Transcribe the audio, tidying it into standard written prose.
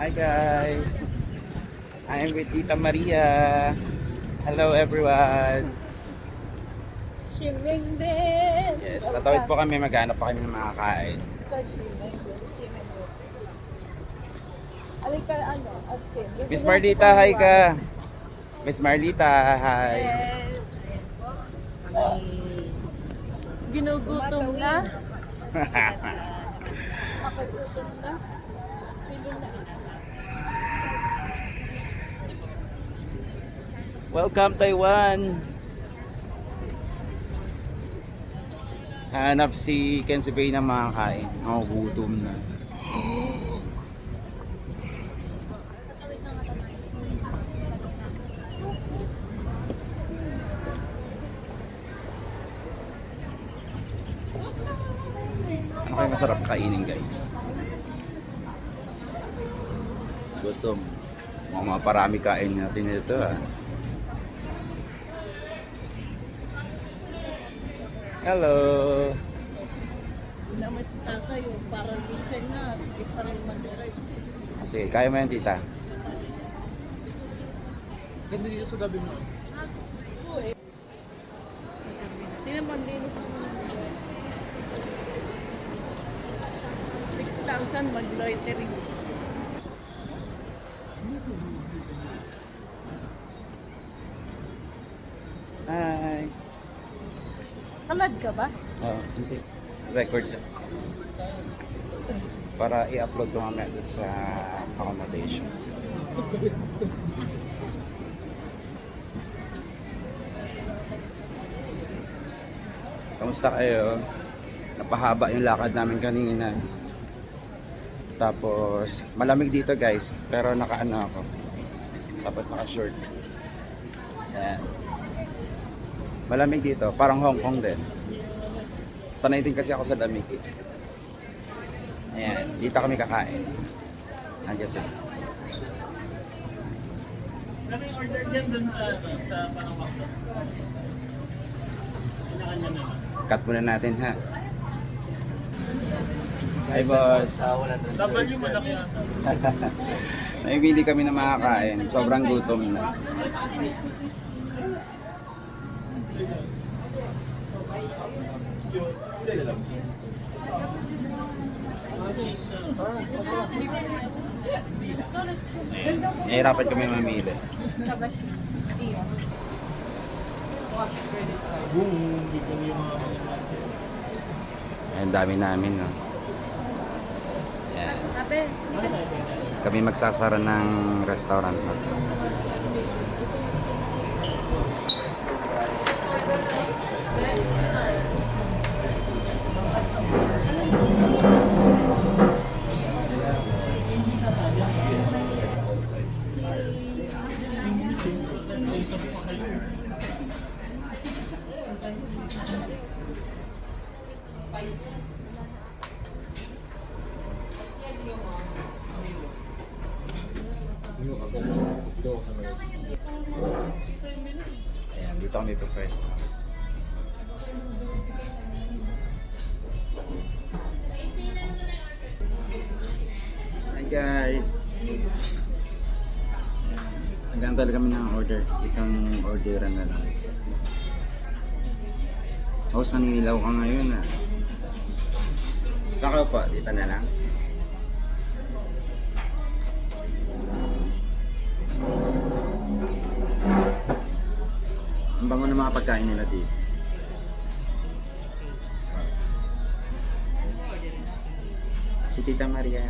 Hi guys, I'm with Tita Maria. Hello everyone. Swimming din. Yes, tatawid po kami, maghanap pa kami ng makakain. Sa swimming din. Alay ka Austin. Miss Marlita, hi ka. Miss Marlita, hi. Yes. Ay. Ginugutom na. Makagutom na. Pilo na. Welcome Taiwan. Hanap si Ken si Bay ng makakain. Ako gutom na. Ano kayo masarap kainin guys? Gutom. Mga parami kain natin ito ah. Hello. Naman si tatay yung parang listen na. Hindi pa rin mag-drive. Sige, kaya mo yan tita. Ganda dito sa gabi mo. Oo eh. Tingnan mo, linis mo na. 6,000 mag-loitering. Hi. Kalad ka ba? Oh, hindi. Record yan. Para i-upload ko mamaya dun sa accommodation. Kamusta kayo? Napahaba yung lakad namin kanina. Tapos, malamig dito guys. Pero naka-ano ako. Tapos naka-short. Yan. Malamig dito. Parang Hong Kong din. Sanay din kasi ako sa lamig eh. Ayan. Dito kami kakain. Nandiyan sila. Kami order din dun sa Panawak. Kanya-kanya na. Cut muna natin ha. Hi boss. W malaki ata. Naibili kami na makakain. Sobrang gutom na. Cheese. Nahihirapan kami mamili. Boom! Bigyan yung mga Ayan, dami namin no. Ayan. Kami magsasara ng restaurant na. Ayan, dito kami pupwesto. Hi guys! Nagantala kami ng order. Isang orderan na lang. Host, naninilaw ka ngayon ah. Saan ka pa? Dito na lang? Ang bango ng mga pagkain nila dito. Si Tita Maria.